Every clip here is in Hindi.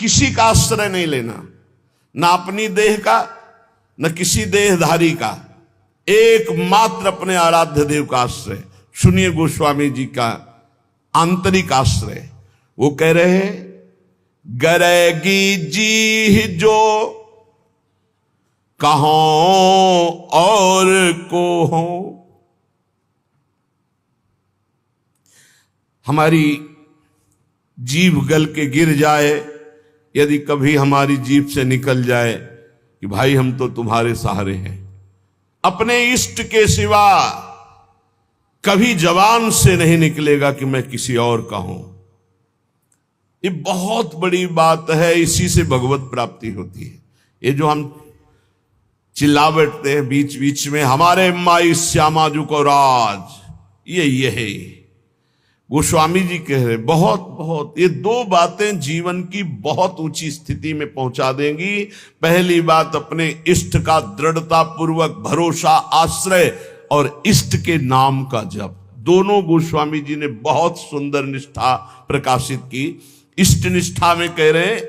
किसी का आश्रय नहीं लेना, ना अपनी देह का न किसी देहधारी का, एकमात्र अपने आराध्य देव का आश्रय। सुनिए गोस्वामी जी का आंतरिक आश्रय। वो कह रहे हैं, गरेगी जी जो कहो और को हो। हमारी जीभ गल के गिर जाए, यदि कभी हमारी जीभ से निकल जाए कि भाई हम तो तुम्हारे सहारे हैं, अपने इष्ट के सिवा कभी जबान से नहीं निकलेगा कि मैं किसी और का हूं। ये बहुत बड़ी बात है, इसी से भगवत प्राप्ति होती है। ये जो हम चिल्ला बैठते हैं बीच बीच में, हमारे माई श्यामा जू को राज, ये है गोस्वामी जी कह रहे। बहुत बहुत ये दो बातें जीवन की बहुत ऊंची स्थिति में पहुंचा देंगी। पहली बात, अपने इष्ट का दृढ़ता पूर्वक भरोसा, आश्रय, और इष्ट के नाम का जप। दोनों गोस्वामी जी ने बहुत सुंदर निष्ठा प्रकाशित की। इष्ट निष्ठा में कह रहे,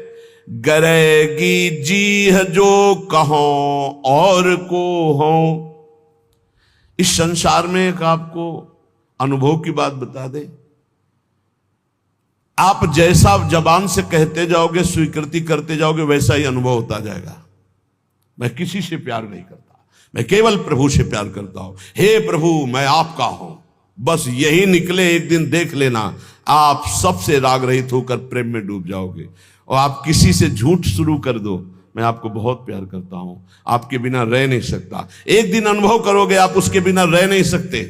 गरेगी जी जो कहो और को हो। इस संसार में एक आपको अनुभव की बात बता दे, आप जैसा जबान से कहते जाओगे, स्वीकृति करते जाओगे, वैसा ही अनुभव होता जाएगा। मैं किसी से प्यार नहीं करता, मैं केवल प्रभु से प्यार करता हूं। हे प्रभु मैं आपका हूं, बस यही निकले, एक दिन देख लेना आप सबसे राग रहित होकर प्रेम में डूब जाओगे। और आप किसी से झूठ शुरू कर दो, मैं आपको बहुत प्यार करता हूं, आपके बिना रह नहीं सकता। एक दिन अनुभव करोगे आप उसके बिना रह नहीं सकते,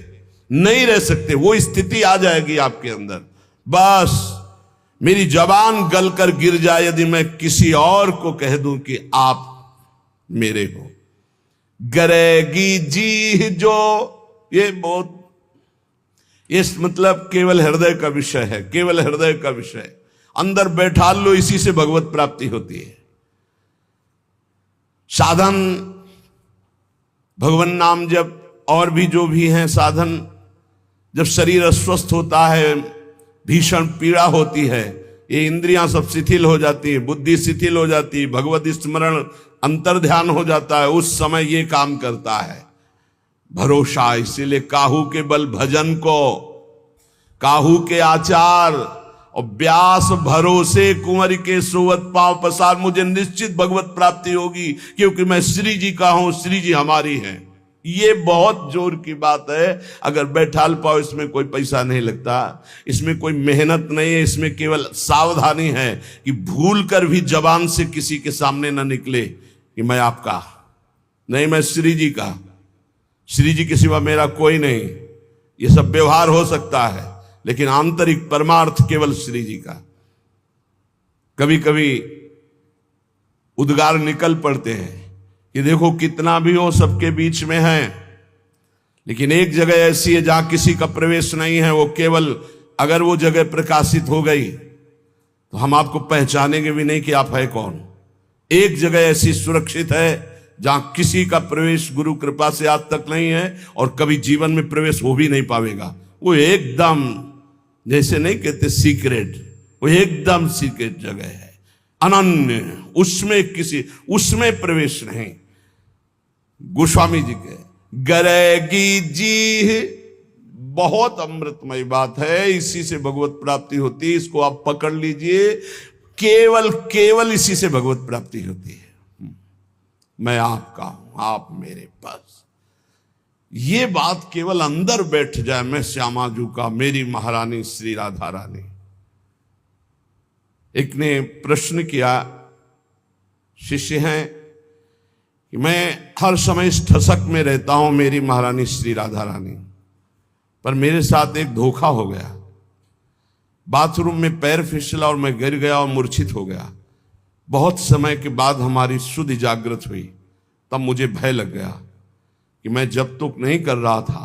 नहीं रह सकते। वो स्थिति आ जाएगी आपके अंदर। बस मेरी जबान गलकर गिर जाए यदि मैं किसी और को कह दूं कि आप मेरे हो। गरेगी जी जो, ये बहुत, ये मतलब केवल हृदय का विषय है, केवल हृदय का विषय। अंदर बैठा लो, इसी से भगवत प्राप्ति होती है। साधन भगवान नाम जब और भी जो भी हैं साधन, जब शरीर अस्वस्थ होता है, भीषण पीड़ा होती है, ये इंद्रियां सब शिथिल हो जाती है, बुद्धि शिथिल हो जाती है, भगवत स्मरण अंतर ध्यान हो जाता है, उस समय ये काम करता है भरोसा। इसीलिए काहू के बल भजन को, काहू के आचार और व्यास भरोसे कुंवर के सोवत पांव पसार। मुझे निश्चित भगवत प्राप्ति होगी क्योंकि मैं श्री जी का हूं, श्री जी हमारी हैं। ये बहुत जोर की बात है। अगर बैठाल पाओ, इसमें कोई पैसा नहीं लगता, इसमें कोई मेहनत नहीं है, इसमें केवल सावधानी है कि भूल कर भी जबान से किसी के सामने ना निकले कि मैं आपका नहीं, मैं श्री जी का, श्री जी के सिवा मेरा कोई नहीं। ये सब व्यवहार हो सकता है, लेकिन आंतरिक परमार्थ केवल श्री जी का। कभी कभी उद्गार निकल पड़ते हैं कि देखो कितना भी हो सबके बीच में है, लेकिन एक जगह ऐसी है जहां किसी का प्रवेश नहीं है। वो केवल अगर वो जगह प्रकाशित हो गई तो हम आपको पहचानेंगे भी नहीं कि आप है कौन। एक जगह ऐसी सुरक्षित है जहां किसी का प्रवेश गुरु कृपा से आज तक नहीं है और कभी जीवन में प्रवेश हो भी नहीं पाएगा। वो एकदम, जैसे नहीं कहते सीक्रेट, वो एकदम सीक्रेट जगह है, अनन्य, उसमें प्रवेश नहीं। गोस्वामी जी के गरेगी जी, बहुत अमृतमय बात है, इसी से भगवत प्राप्ति होती है। इसको आप पकड़ लीजिए, केवल इसी से भगवत प्राप्ति होती है। मैं आपका हूं, आप मेरे पास। ये बात केवल अंदर बैठ जाए, मैं श्यामा जू का, मेरी महारानी श्री राधा रानी। एक ने प्रश्न किया, शिष्य हैं कि मैं हर समय इस ठसक में रहता हूं, मेरी महारानी श्री राधा रानी, पर मेरे साथ एक धोखा हो गया। बाथरूम में पैर फिसला और मैं गिर गया और मूर्छित हो गया। बहुत समय के बाद हमारी शुद्ध जागृत हुई, तब मुझे भय लग गया कि मैं जब तक नहीं कर रहा था,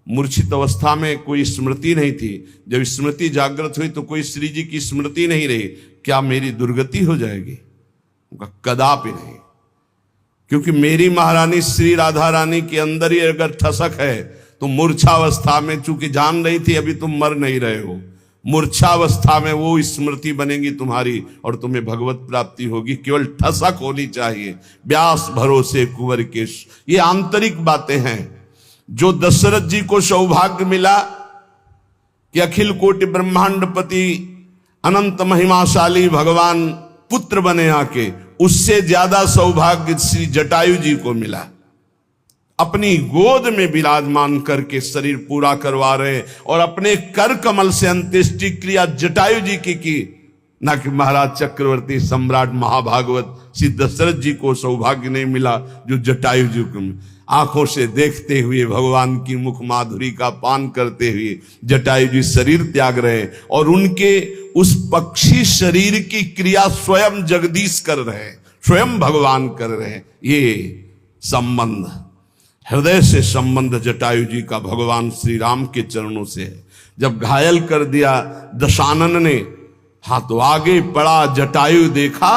मूर्छित अवस्था में कोई स्मृति नहीं थी, जब स्मृति जागृत हुई तो कोई श्री जी की स्मृति नहीं रही, क्या मेरी दुर्गति हो जाएगी? उनका कदापि नहीं, क्योंकि मेरी महारानी श्री राधा रानी के अंदर ही अगर ठसक है तो मूर्छावस्था में चूंकि जान रही थी अभी तुम मर नहीं रहे हो, मूर्छावस्था में वो स्मृति बनेगी तुम्हारी और तुम्हें भगवत प्राप्ति होगी। केवल ठसक होनी चाहिए, व्यास भरोसे कुंवर केश। ये आंतरिक बातें हैं। जो दशरथ जी को सौभाग्य मिला कि अखिल कोटि ब्रह्मांडपति अनंत महिमाशाली भगवान पुत्र बने आके, उससे ज्यादा सौभाग्य श्री जटायु जी को मिला। अपनी गोद में विराजमान करके शरीर पूरा करवा रहे और अपने कर कमल से अंत्येष्टि क्रिया जटायु जी की ना कि महाराज चक्रवर्ती सम्राट महाभागवत श्री दशरथ जी को सौभाग्य नहीं मिला जो जटायु जी को। आंखों से देखते हुए भगवान की मुख माधुरी का पान करते हुए जटायु जी शरीर त्याग रहे और उनके उस पक्षी शरीर की क्रिया स्वयं जगदीश कर रहे, स्वयं भगवान कर रहे। ये संबंध, हृदय से संबंध जटायु जी का भगवान श्री राम के चरणों से है। जब घायल कर दिया दशानन ने, हाँ तो आगे पड़ा जटायु देखा,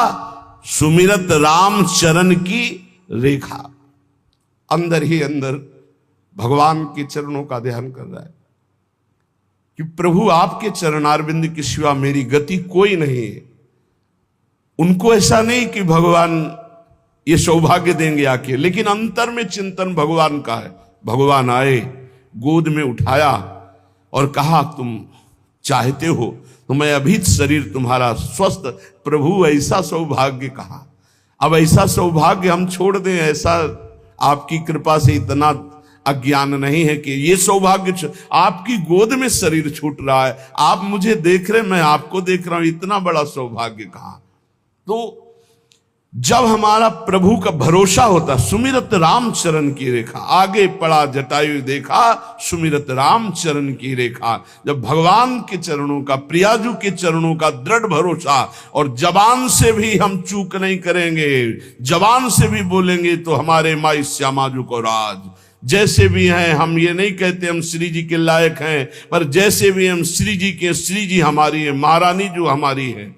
सुमिरत राम चरण की रेखा। अंदर ही अंदर भगवान के चरणों का ध्यान कर रहा है कि प्रभु आपके चरणारविंद के सिवा मेरी गति कोई नहीं है। उनको ऐसा नहीं कि भगवान ये सौभाग्य देंगे आके, लेकिन अंतर में चिंतन भगवान का है। भगवान आए, गोद में उठाया और कहा तुम चाहते हो तो मैं अभी शरीर तुम्हारा स्वस्थ। प्रभु ऐसा सौभाग्य कहा। अब ऐसा सौभाग्य हम छोड़ दें, ऐसा आपकी कृपा से इतना अज्ञान नहीं है कि ये सौभाग्य आपकी गोद में शरीर छूट रहा है, आप मुझे देख रहे, मैं आपको देख रहा हूं, इतना बड़ा सौभाग्य कहां। तो जब हमारा प्रभु का भरोसा होता, सुमिरत राम चरण की रेखा, आगे पड़ा जटायु देखा सुमिरत राम चरण की रेखा। जब भगवान के चरणों का, प्रियाजू के चरणों का दृढ़ भरोसा, और जबान से भी हम चूक नहीं करेंगे, जबान से भी बोलेंगे तो हमारे माई श्यामाजू को राज। जैसे भी हैं, हम ये नहीं कहते हम श्री जी के लायक हैं, पर जैसे भी हम श्री जी के, श्री जी हमारी है, महारानी जो हमारी है।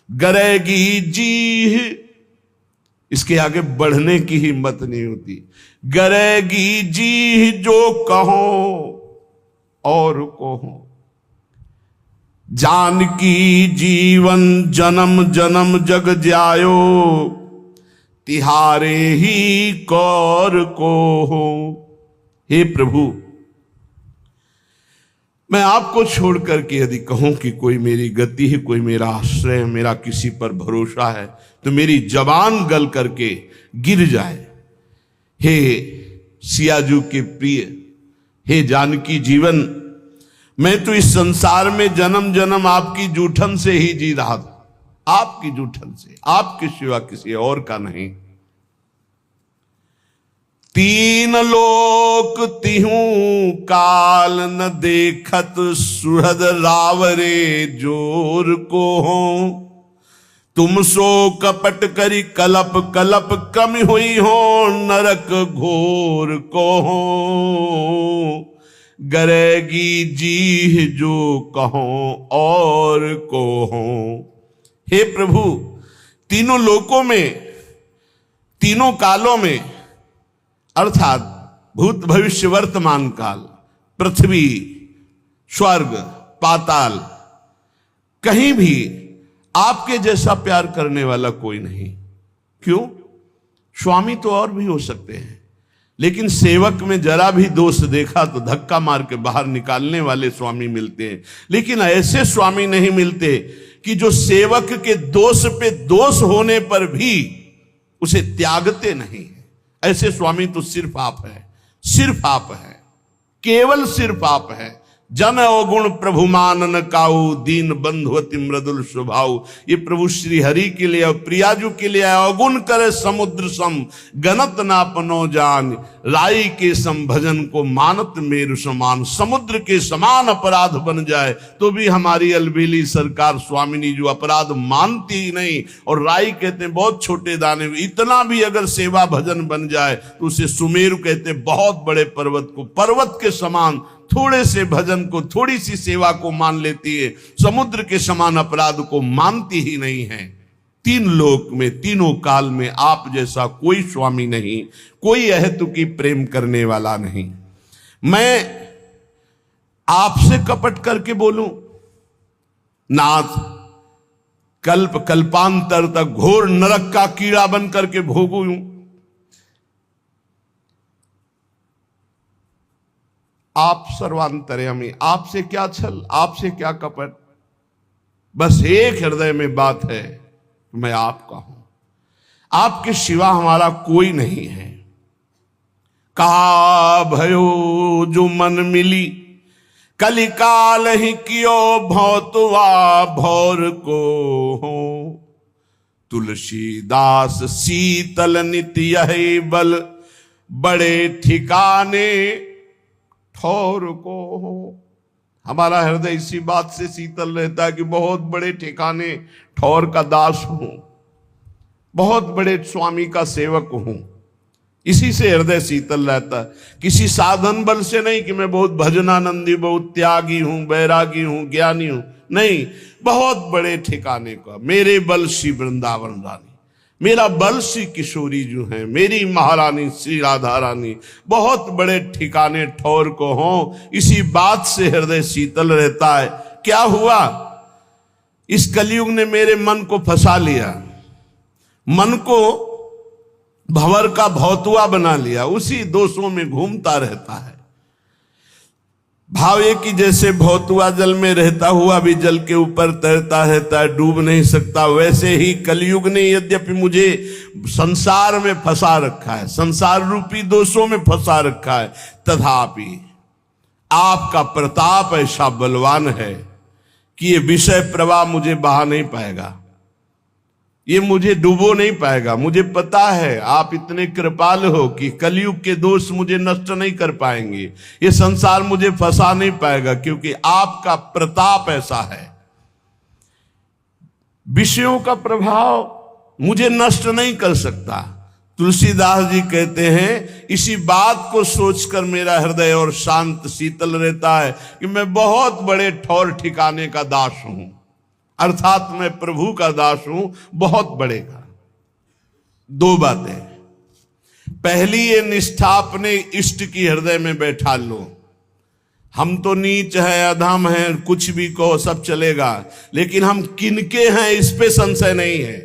गरेगी जी, इसके आगे बढ़ने की हिम्मत नहीं होती। गरेगी जी जो कहो और कहो, जानकी जीवन जन्म जन्म जग जायो, तिहारे ही कौर को हो। हे प्रभु, मैं आपको छोड़ करके यदि कहूं कि कोई मेरी गति है, कोई मेरा आश्रय है, मेरा किसी पर भरोसा है, तो मेरी जबान गल करके गिर जाए। हे सियाजू के प्रिय, हे जानकी जीवन, मैं तो इस संसार में जन्म जन्म आपकी जूठन से ही जी रहा था, आपकी जूठन से, आपके सिवा किसी और का नहीं। तीन लोक तिहूं काल न देखत, सुहृद रावरे जोर को हो। तुम सो कपट करी कलप कलप, कम हुई हो नरक घोर को हो। गरेगी जी जो कहो और को हो। हे प्रभु, तीनों लोकों में, तीनों कालों में, अर्थात भूत भविष्य वर्तमान काल, पृथ्वी, स्वर्ग, पाताल, कहीं भी आपके जैसा प्यार करने वाला कोई नहीं। क्यों? स्वामी तो और भी हो सकते हैं, लेकिन सेवक में जरा भी दोष देखा तो धक्का मार के बाहर निकालने वाले स्वामी मिलते हैं। लेकिन ऐसे स्वामी नहीं मिलते कि जो सेवक के दोष पे दोष होने पर भी उसे त्यागते नहीं। ऐसे स्वामी तो सिर्फ आप है, सिर्फ आप है, केवल सिर्फ आप है। जन अवगुण प्रभु मानन काऊ, दीन बंधुअति मृदुल स्वभाव। ये प्रभु श्री हरि के लिए और प्रियाजू के लिए अवगुण करे समुद्र सम, गणत नापनो जान। राई के सम भजन को मानत मेरु समान। समुद्र के समान अपराध बन जाए तो भी हमारी अलबेली सरकार स्वामिनी जो अपराध मानती ही नहीं। और राई कहते हैं बहुत छोटे दाने, इतना भी अगर सेवा भजन बन जाए तो उसे सुमेरु कहते हैं, बहुत बड़े पर्वत को पर्वत के समान थोड़े से भजन को, थोड़ी सी सेवा को मान लेती है, समुद्र के समान अपराध को मानती ही नहीं है। तीन लोक में, तीनों काल में आप जैसा कोई स्वामी नहीं, कोई अहेतुकी प्रेम करने वाला नहीं। मैं आपसे कपट करके बोलूं, नाथ कल्प कल्पांतर तक घोर नरक का कीड़ा बन करके भोगूं। आप सर्वांतर्यामी, आपसे क्या छल, आपसे क्या कपट, बस एक हृदय में बात है, मैं आपका हूं, आपके सिवा हमारा कोई नहीं है। कहा भयो जो मन मिली, कलिकाल ही कियो भौतवा भौर को हो। तुलसीदास शीतल नित्य यही बल, बड़े ठिकाने ठौर को हो। हमारा हृदय इसी बात से शीतल रहता है कि बहुत बड़े ठिकाने ठौर का दास हूं, बहुत बड़े स्वामी का सेवक हूं। इसी से हृदय शीतल रहता है, किसी साधन बल से नहीं कि मैं बहुत भजनानंदी, बहुत त्यागी हूं, बैरागी हूं, ज्ञानी हूं, नहीं, बहुत बड़े ठिकाने का। मेरे बल श्री वृंदावन रानी, मेरा बल श्री किशोरी जो है, मेरी महारानी श्री राधा रानी, बहुत बड़े ठिकाने ठौर को हो। इसी बात से हृदय शीतल रहता है। क्या हुआ, इस कलयुग ने मेरे मन को फंसा लिया, मन को भंवर का भौतुआ बना लिया, उसी दोषों में घूमता रहता है। भाव ये कि जैसे भौतुआ जल में रहता हुआ भी जल के ऊपर तैरता रहता है, डूब नहीं सकता, वैसे ही कलयुग ने यद्यपि मुझे संसार में फंसा रखा है, संसार रूपी दोषों में फंसा रखा है, तथापि आपका प्रताप ऐसा बलवान है कि ये विषय प्रवाह मुझे बहा नहीं पाएगा, ये मुझे डूबो नहीं पाएगा। मुझे पता है आप इतने कृपाल हो कि कलयुग के दोष मुझे नष्ट नहीं कर पाएंगे, ये संसार मुझे फंसा नहीं पाएगा, क्योंकि आपका प्रताप ऐसा है। विषयों का प्रभाव मुझे नष्ट नहीं कर सकता। तुलसीदास जी कहते हैं, इसी बात को सोचकर मेरा हृदय और शांत शीतल रहता है कि मैं बहुत बड़े ठौर ठिकाने का दास हूं, अर्थात मैं प्रभु का दास हूं, बहुत बड़े का। दो बातें, पहली ये निष्ठा अपने इष्ट की हृदय में बैठा लो। हम तो नीच है, अधम है, कुछ भी कहो सब चलेगा, लेकिन हम किनके हैं इस पे संशय नहीं है।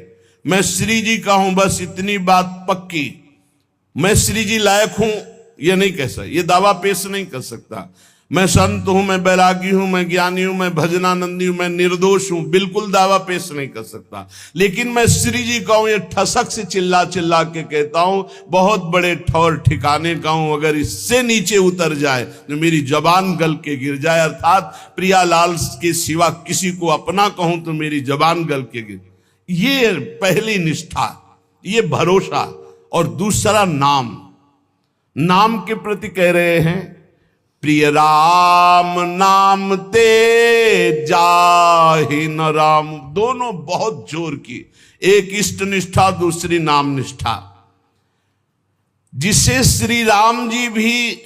मैं श्री जी का हूं, बस इतनी बात पक्की। मैं श्री जी लायक हूं ये नहीं कह सकता, ये दावा पेश नहीं कर सकता। मैं संत हूं, मैं बैरागी हूं, मैं ज्ञानी हूं, मैं भजनानंदी हूं, मैं निर्दोष हूं, बिल्कुल दावा पेश नहीं कर सकता। लेकिन मैं श्री जी का हूं, ये ठसक से चिल्ला चिल्ला के कहता हूं, बहुत बड़े ठौर ठिकाने का हूं। अगर इससे नीचे उतर जाए तो मेरी जबान गल के गिर जाए, अर्थात प्रियालाल के सिवा किसी को अपना कहूं तो मेरी जबान गल के गिर। ये पहली निष्ठा, ये भरोसा। और दूसरा नाम, नाम के प्रति कह रहे हैं, प्रिय राम नाम ते जाहि न राम। दोनों बहुत जोर की, एक इष्ट निष्ठा, दूसरी नाम निष्ठा, जिसे श्री राम जी भी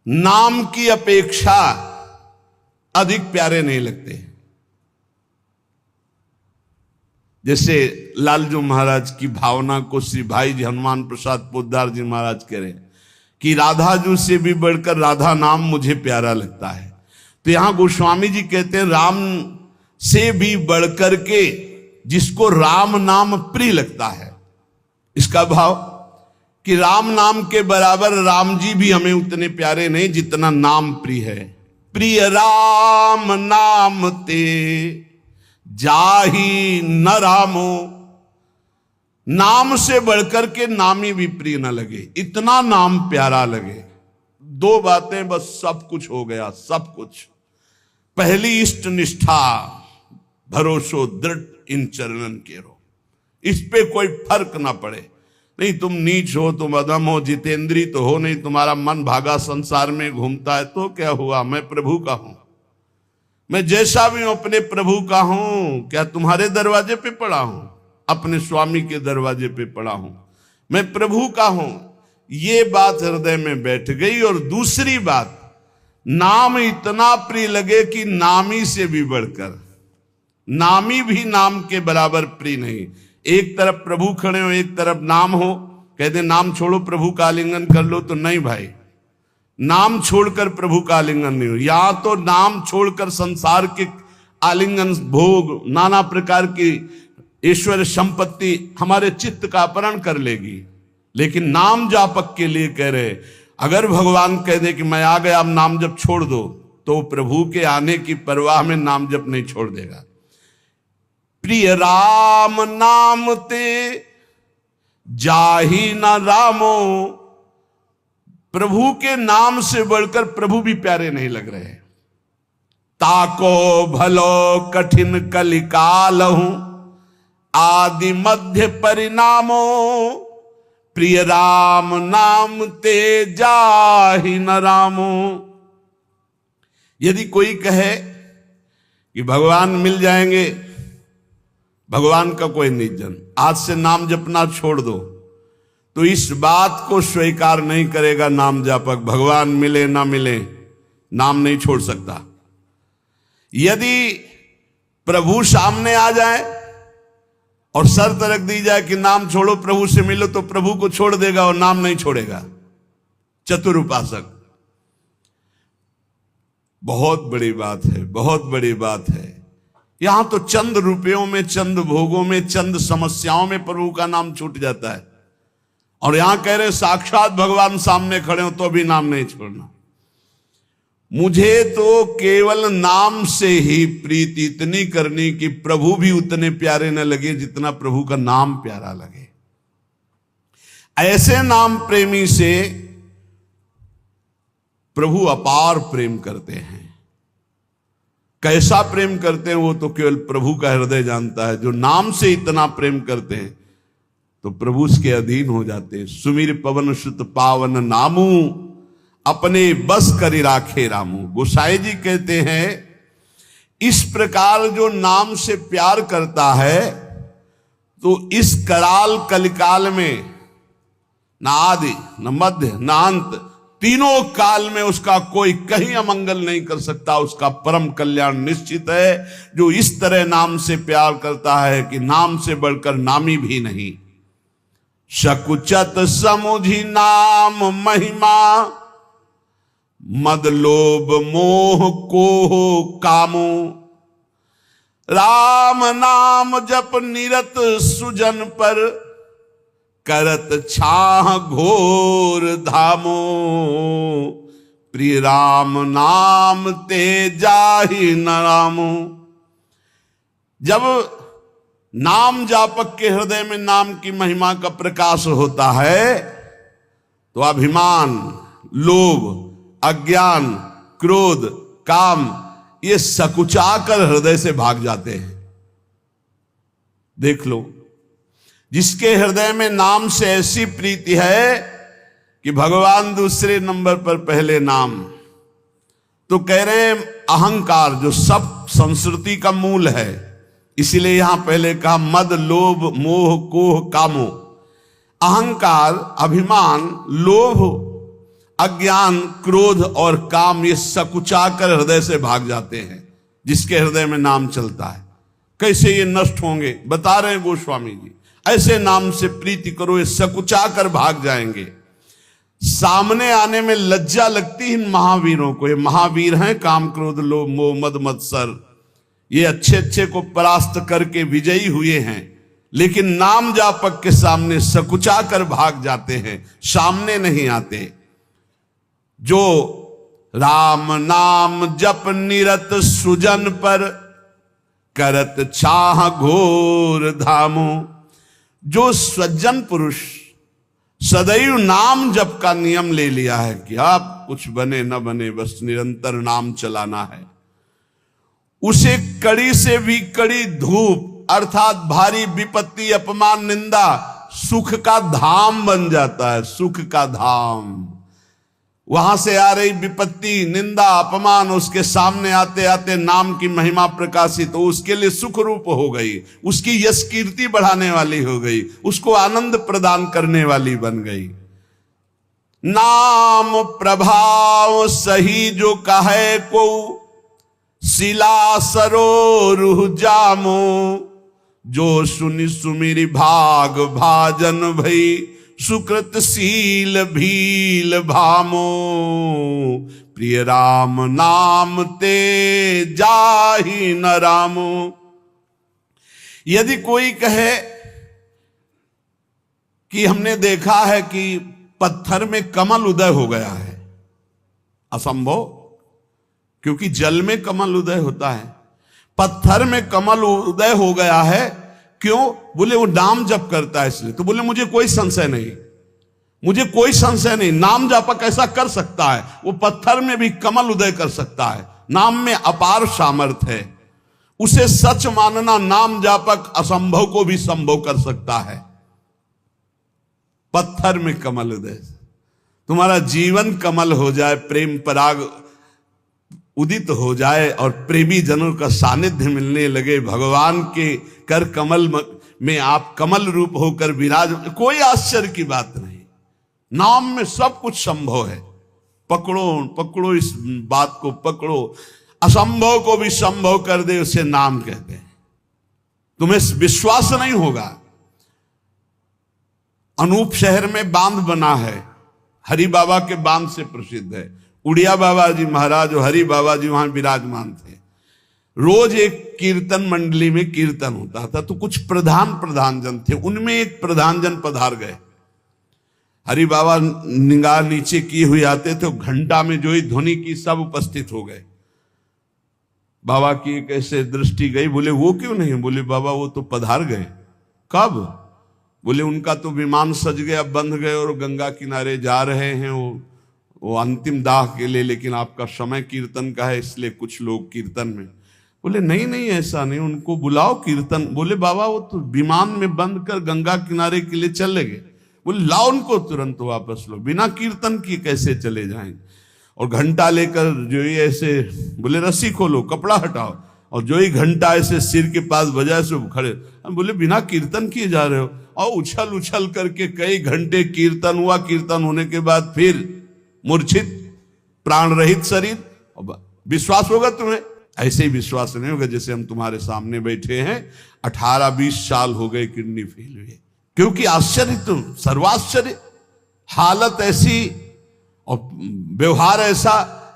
नाम की अपेक्षा अधिक प्यारे नहीं लगते। जैसे लालजू महाराज की भावना को श्री भाई जी हनुमान प्रसाद पोद्दार जी महाराज कह रहे हैं कि राधा जू से भी बढ़कर राधा नाम मुझे प्यारा लगता है। तो यहां गोस्वामी जी कहते हैं, राम से भी बढ़कर के जिसको राम नाम प्रिय लगता है। इसका भाव कि राम नाम के बराबर राम जी भी हमें उतने प्यारे नहीं जितना नाम प्रिय है। प्रिय राम नाम ते जाहि न रामो, नाम से बढ़कर के नामी भी प्रिय न लगे, इतना नाम प्यारा लगे। दो बातें बस सब कुछ हो गया, सब कुछ। पहली इष्ट निष्ठा, भरोसो दृढ़ इन चरणन केरो, इस पे कोई फर्क ना पड़े। नहीं तुम नीच हो, तुम अधम हो, जितेंद्री तो हो नहीं, तुम्हारा मन भागा संसार में घूमता है, तो क्या हुआ, मैं प्रभु का हूं। मैं जैसा भी हूं अपने प्रभु का हूं। क्या तुम्हारे दरवाजे पे पड़ा हूं? अपने स्वामी के दरवाजे पे पड़ा हूं, मैं प्रभु का हूं। ये बात हृदय में बैठ गई। और दूसरी बात, नाम इतना प्रिय लगे कि नामी से भी बढ़कर, नामी भी नाम के बराबर प्रिय नहीं। एक तरफ प्रभु खड़े हो, एक तरफ नाम हो, कहते नाम छोड़ो प्रभु का आलिंगन कर लो, तो नहीं भाई, नाम छोड़कर प्रभु का आलिंगन नहीं हो। या तो नाम छोड़कर संसार के आलिंगन, भोग, नाना प्रकार की ऐश्वर्य संपत्ति हमारे चित्त का अपहरण कर लेगी। लेकिन नाम जापक के लिए कह रहे, अगर भगवान कह दे कि मैं आ गया, अब नाम जप छोड़ दो, तो प्रभु के आने की परवाह में नाम जप नहीं छोड़ देगा। प्रिय राम नाम ते जाहि न रामो, प्रभु के नाम से बढ़कर प्रभु भी प्यारे नहीं लग रहे। ताको भलो कठिन कलिकाल हूं आदि मध्य परिणामो, प्रिय राम नाम ते जाहि न रामो। यदि कोई कहे कि भगवान मिल जाएंगे, भगवान का कोई निजन, आज से नाम जपना छोड़ दो, तो इस बात को स्वीकार नहीं करेगा नाम जापक। भगवान मिले ना मिले, नाम नहीं छोड़ सकता। यदि प्रभु सामने आ जाए और शर्त रख दी जाए कि नाम छोड़ो, प्रभु से मिलो, तो प्रभु को छोड़ देगा और नाम नहीं छोड़ेगा। चतुर उपासक। बहुत बड़ी बात है, बहुत बड़ी बात है। यहां तो चंद रुपयों में, चंद भोगों में, चंद समस्याओं में प्रभु का नाम छूट जाता है, और यहां कह रहे साक्षात भगवान सामने खड़े हो तो भी नाम नहीं छोड़ना। मुझे तो केवल नाम से ही प्रीति इतनी करनी कि प्रभु भी उतने प्यारे न लगे जितना प्रभु का नाम प्यारा लगे। ऐसे नाम प्रेमी से प्रभु अपार प्रेम करते हैं। कैसा प्रेम करते हैं वो तो केवल प्रभु का हृदय जानता है। जो नाम से इतना प्रेम करते हैं तो प्रभु उसके अधीन हो जाते हैं। सुमिर पवन सुत पावन नामू, अपने बस करि राखे रामू। गोसाई जी कहते हैं, इस प्रकार जो नाम से प्यार करता है तो इस कराल कलिकाल में न आदि न मध्य न अंत, तीनों काल में उसका कोई कहीं अमंगल नहीं कर सकता। उसका परम कल्याण निश्चित है। जो इस तरह नाम से प्यार करता है कि नाम से बढ़कर नामी भी नहीं। शकुचत समुझी नाम महिमा, मद लोभ मोह को कामो। राम नाम जप निरत सुजन पर, करत छाह घोर धामो। प्रिय राम नाम ते जाहि न रामो। जब नाम जापक के हृदय में नाम की महिमा का प्रकाश होता है तो अभिमान, लोभ, अज्ञान, क्रोध, काम ये सकुचाकर हृदय से भाग जाते हैं। देख लो, जिसके हृदय में नाम से ऐसी प्रीति है कि भगवान दूसरे नंबर पर, पहले नाम, तो कह रहे हैं अहंकार जो सब संस्कृति का मूल है, इसीलिए यहां पहले कहा मद लोभ मोह कोह कामो। अहंकार, अभिमान, लोभ, अज्ञान, क्रोध और काम ये सकुचाकर हृदय से भाग जाते हैं। जिसके हृदय में नाम चलता है, कैसे ये नष्ट होंगे बता रहे हैं गोस्वामी जी। ऐसे नाम से प्रीति करो, ये सकुचाकर भाग जाएंगे। सामने आने में लज्जा लगती है इन महावीरों को। ये महावीर हैं, काम क्रोध लोभ मोह मद मत्सर, ये अच्छे अच्छे को परास्त करके विजयी हुए हैं, लेकिन नाम जापक के सामने सकुचाकर भाग जाते हैं, सामने नहीं आते। जो राम नाम जप निरत सुजन पर, करत छाह घोर धामो। जो सज्जन पुरुष सदैव नाम जप का नियम ले लिया है कि आप कुछ बने न बने बस निरंतर नाम चलाना है, उसे कड़ी से भी कड़ी धूप अर्थात भारी विपत्ति, अपमान, निंदा सुख का धाम बन जाता है। सुख का धाम, वहां से आ रही विपत्ति, निंदा, अपमान उसके सामने आते आते नाम की महिमा प्रकाशित हो, उसके लिए सुख रूप हो गई, उसकी यश कीर्ति बढ़ाने वाली हो गई, उसको आनंद प्रदान करने वाली बन गई। नाम प्रभाव सही जो कहे को, शिला सरोरुह जामो। जो सुनि सुमिरि भाग भाजन भई, सुकृत शील भील भामो। प्रिय राम नाम ते जाहि न रामो। यदि कोई कहे कि हमने देखा है कि पत्थर में कमल उदय हो गया है, असंभव, क्योंकि जल में कमल उदय होता है, पत्थर में कमल उदय हो गया है। क्यों? बोले वो नाम जप करता है इसलिए। तो बोले मुझे कोई संशय नहीं, मुझे कोई संशय नहीं, नाम जापक ऐसा कर सकता है, वो पत्थर में भी कमल उदय कर सकता है। नाम में अपार सामर्थ्य है, उसे सच मानना, नाम जापक असंभव को भी संभव कर सकता है। पत्थर में कमल उदय, तुम्हारा जीवन कमल हो जाए, प्रेम पराग उदित हो जाए और प्रेमी जनों का सानिध्य मिलने लगे, भगवान के कर कमल में आप कमल रूप होकर विराज, कोई आश्चर्य की बात नहीं। नाम में सब कुछ संभव है। पकड़ो पकड़ो, इस बात को पकड़ो, असंभव को भी संभव कर दे, उसे नाम कहते हैं। तुम्हें विश्वास नहीं होगा। अनूप शहर में बांध बना है, हरि बाबा के बांध से प्रसिद्ध है। उड़िया बाबा जी महाराज और हरि बाबा जी वहां विराजमान थे। रोज एक कीर्तन मंडली में कीर्तन होता था, तो कुछ प्रधान जन थे, उनमें एक प्रधान जन पधार गए। हरि बाबा निगाह नीचे किए हुए आते थे, घंटा में जो ही ध्वनि की सब उपस्थित हो गए। बाबा की एक ऐसे दृष्टि गई, बोले वो क्यों नहीं? बोले बाबा वो तो पधार गए। कब? बोले उनका तो विमान सज गया, बंध गए और गंगा किनारे जा रहे हैं वो अंतिम दाह के लिए, लेकिन आपका समय कीर्तन का है इसलिए कुछ लोग कीर्तन में। बोले नहीं नहीं ऐसा नहीं, उनको बुलाओ कीर्तन। बोले बाबा वो तो विमान में बंद कर गंगा किनारे के लिए चले गए। बोले लाओ उनको तुरंत वापस लो, बिना कीर्तन किए कैसे चले जाएंगे? और घंटा लेकर जो ही ऐसे, बोले रस्सी खोलो, कपड़ा हटाओ, और जो ही घंटा ऐसे सिर के पास बजाय से खड़े। बोले बिना कीर्तन किए जा रहे हो? और उछल उछल करके कई घंटे कीर्तन हुआ। कीर्तन होने के बाद फिर मूर्छित प्राण रहित शरीर। विश्वास होगा तुम्हें? ऐसे ही विश्वास नहीं होगा जैसे हम तुम्हारे सामने बैठे हैं, 18-20 साल हो गए किडनी फेल हुए। क्योंकि आश्चर्य, तुम सर्वाश्चर्य, हालत ऐसी और व्यवहार ऐसा,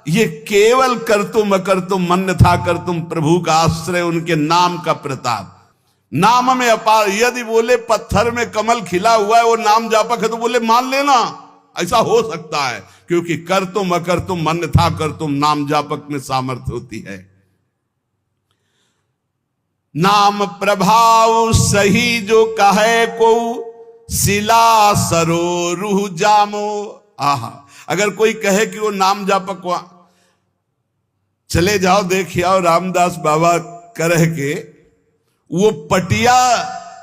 ये केवल कर तुम अकर तुम मन था कर तुम, प्रभु का आश्रय, उनके नाम का प्रताप। नाम में अपार। यदि बोले पत्थर में कमल खिला हुआ है, वो नाम जापक है, तो बोले मान लेना, ऐसा हो सकता है, क्योंकि कर तुम अकर तुम मन था कर तुम, नाम जापक में सामर्थ्य होती है। नाम प्रभाव सही जो कहे को, शिला सरो रूह जामो। आहा, अगर कोई कहे कि वो नाम जापक चले जाओ देख आओ, रामदास बाबा कह के, वो पटिया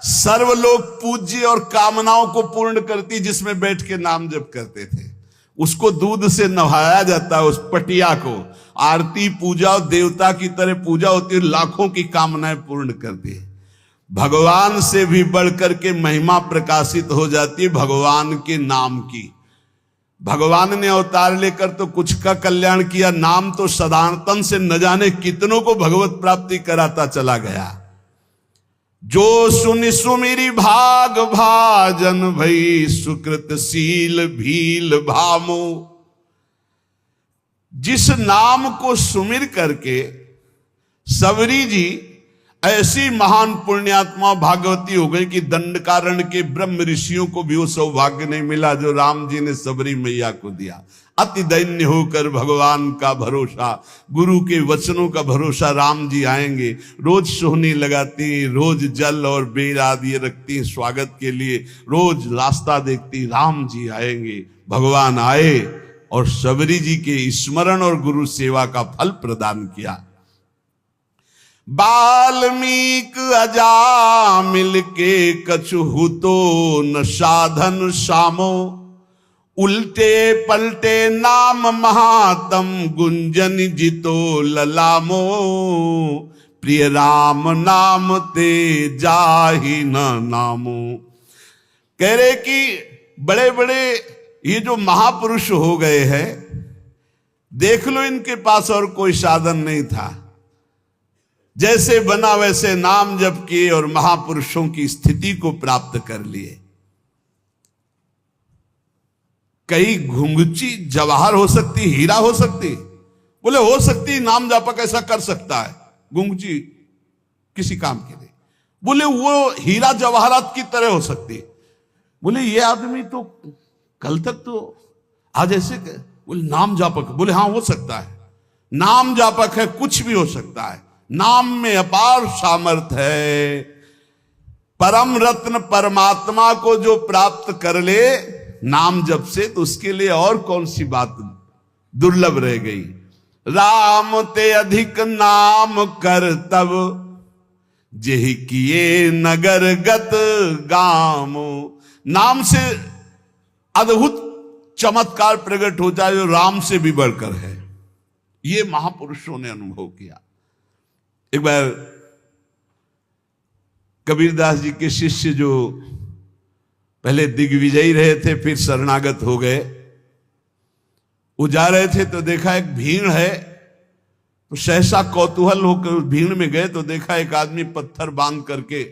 सर्वलोक पूज्य और कामनाओं को पूर्ण करती, जिसमें बैठ के नाम जप करते थे, उसको दूध से नहाया जाता है। उस पटिया को आरती पूजा, देवता की तरह पूजा होती है, लाखों की कामनाएं पूर्ण करती है। भगवान से भी बढ़कर के महिमा प्रकाशित हो जाती है भगवान के नाम की। भगवान ने अवतार लेकर तो कुछ का कल्याण किया, नाम तो सदातन से न जाने कितनों को भगवत प्राप्ति कराता चला गया। जो सुनि सुमिरी भाग भाजन भई, सुकृत शील भील भामो। जिस नाम को सुमिर करके सबरी जी ऐसी महान पुण्यात्मा भागवती हो गई कि दंडकारण्य के ब्रह्म ऋषियों को भी वो सौभाग्य नहीं मिला जो राम जी ने सबरी मैया को दिया। अति दैन्य होकर भगवान का भरोसा, गुरु के वचनों का भरोसा, राम जी आएंगे। रोज सोहनी लगाती, रोज जल और बेर आदि रखती स्वागत के लिए, रोज रास्ता देखती, राम जी आएंगे। भगवान आए और सबरी जी के स्मरण और गुरु सेवा का फल प्रदान किया। बाल्मीक अजामिल के कछु तो न साधन सामो, उल्टे पलटे नाम महातम गुंजन जितो ललामो। प्रिय राम नाम ते जाहि न नामो। कह रहे कि बड़े बड़े ये जो महापुरुष हो गए हैं, देख लो इनके पास और कोई साधन नहीं था, जैसे बना वैसे नाम जप किए और महापुरुषों की स्थिति को प्राप्त कर लिए। कई घुंघची जवाहर हो सकती, हीरा हो सकती, बोले हो सकती नाम जापक ऐसा कर सकता है गुंग जी किसी काम के लिए। बोले वो हीरा जवाहरात की तरह हो सकती है। बोले ये आदमी तो कल तक तो आज ऐसे बोले नाम जापक। बोले हाँ हो सकता है, नाम जापक है, कुछ भी हो सकता है। नाम में अपार सामर्थ है। परम रत्न परमात्मा को जो प्राप्त कर ले नाम जप से, तो उसके लिए और कौन सी बात दुर्लभ रह गई। राम ते अधिक नाम कर तब, जेहि किए नगर गत गामो। नाम से अद्भुत चमत्कार प्रकट होता है जो राम से भी बढ़कर है। ये महापुरुषों ने अनुभव किया। एक बार कबीरदास जी के शिष्य जो पहले दिग्विजयी रहे थे फिर शरणागत हो गए, वो जा रहे थे तो देखा एक भीड़ है, तो सहसा कौतूहल होकर उस भीड़ में गए तो देखा एक आदमी पत्थर बांध करके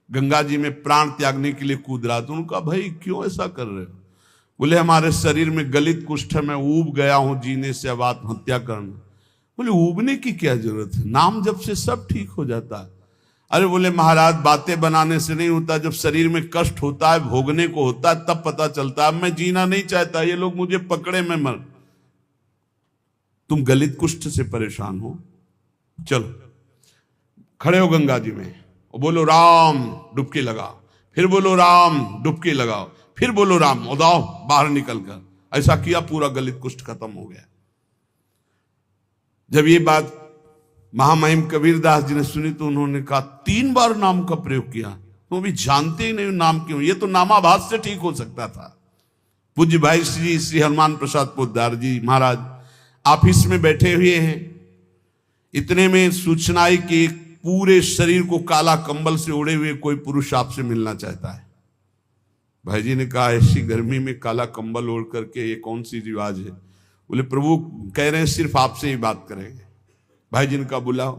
गंगा जी में प्राण त्यागने के लिए कूद रहा। तो उनका भाई क्यों ऐसा कर रहे हो? बोले हमारे शरीर में गलित कुष्ठ है, मैं ऊब गया हूं जीने से, अब आत्महत्या करना। बोले ऊबने की क्या जरूरत है, नाम जब से सब ठीक हो जाता है। अरे बोले महाराज बातें बनाने से नहीं होता, जब शरीर में कष्ट होता है भोगने को होता है तब पता चलता है। मैं जीना नहीं चाहता, ये लोग मुझे पकड़े मैं मर। तुम गलित कुष्ठ से परेशान हो, चलो खड़े हो गंगा जी में और बोलो राम, डुबकी लगाओ, फिर बोलो राम, डुबकी लगाओ, फिर बोलो राम, उदाओ बाहर निकलकर। ऐसा किया, पूरा गलित कुष्ठ खत्म हो गया। जब ये बात महामहिम कबीरदास जी ने सुनी तो उन्होंने कहा 3 बार नाम का प्रयोग किया, तो भी जानते ही नहीं नाम क्यों, ये तो नामाभास से ठीक हो सकता था। पूज्य भाई श्री हनुमान प्रसाद पोद्दार जी महाराज ऑफिस में बैठे हुए हैं, इतने में सूचना आई कि पूरे शरीर को काला कंबल से ओढ़े हुए कोई पुरुष आपसे मिलना चाहता है। भाई जी ने कहा ऐसी गर्मी में काला कंबल ओढ़ करके ये कौन सी रिवाज है? बोले प्रभु कह रहे हैं सिर्फ आपसे ही बात करेंगे। भाई जी ने कहा बुलाओ।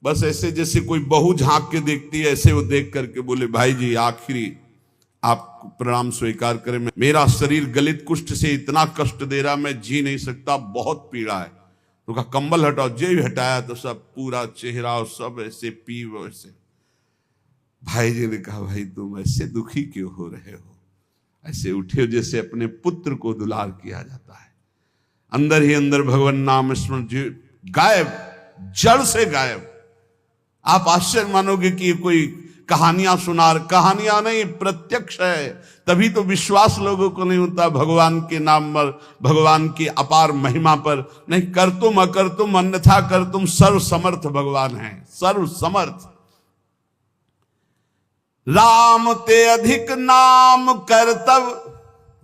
बस ऐसे जैसे कोई बहू झांक के देखती है ऐसे वो देख करके बोले भाई जी आखिरी आप प्रणाम स्वीकार करें, मेरा शरीर गलित कुष्ठ से इतना कष्ट दे रहा, मैं जी नहीं सकता, बहुत पीड़ा है। तो कहा कंबल हटाओ। जो ही हटाया तो सब पूरा चेहरा और सब ऐसे पी वैसे। भाई जी ने कहा भाई तुम ऐसे दुखी क्यों हो रहे हो? ऐसे उठे हो जैसे अपने पुत्र को दुलार किया जाता है। अंदर ही अंदर भगवान नाम स्मरण गायब, जड़ से गायब। आप आश्चर्य मानोगे कि कोई कहानियां सुना, कहानियां नहीं प्रत्यक्ष है। तभी तो विश्वास लोगों को नहीं होता भगवान के नाम पर, भगवान की अपार महिमा पर। नहीं कर तुम अकर तुम अन्यथा कर तुम, सर्व समर्थ भगवान है, सर्व समर्थ। राम ते अधिक नाम कर तब,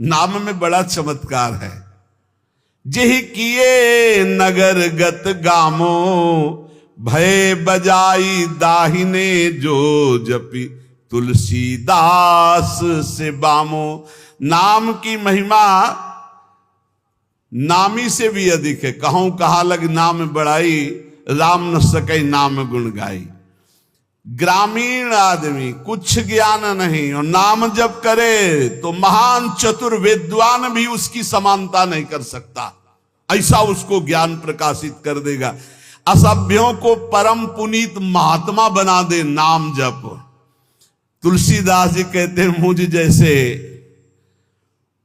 नाम में बड़ा चमत्कार है। जेहि किए नगर गत गामो, भय बजाई दाहिने जो जपी तुलसीदास से बामो। नाम की महिमा नामी से भी अधिक है। कहूं कहा लग नाम बढ़ाई, राम न सके नाम गुण गाई। ग्रामीण आदमी कुछ ज्ञान नहीं और नाम जप करे तो महान चतुर विद्वान भी उसकी समानता नहीं कर सकता, ऐसा उसको ज्ञान प्रकाशित कर देगा। असभ्यों को परम पुनीत महात्मा बना दे नाम जप। तुलसीदास जी कहते हैं मुझ जैसे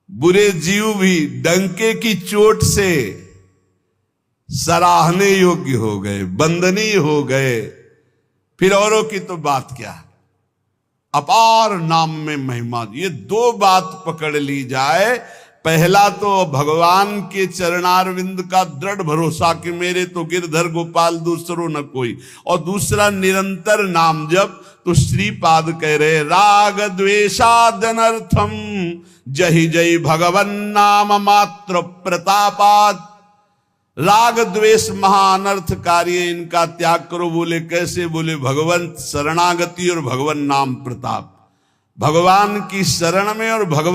बुरे जीव भी डंके की चोट से सराहने योग्य हो गए, वंदनीय हो गए, फिर औरों की तो बात क्या। अपार नाम में महिमा। ये 2 बात पकड़ ली जाए। पहला तो भगवान के चरणारविंद का दृढ़ भरोसा कि मेरे तो गिरधर गोपाल दूसरो न कोई, और दूसरा निरंतर नाम जप। तो श्रीपाद कह रहे राग द्वेषादनर्थम जहि जय भगवन नाम मात्र प्रतापात। राग द्वेष महाअनर्थकारी है, इनका त्याग करो। बोले कैसे? बोले भगवंत शरणागति और भगवन नाम प्रताप। भगवान की शरण में और भगवान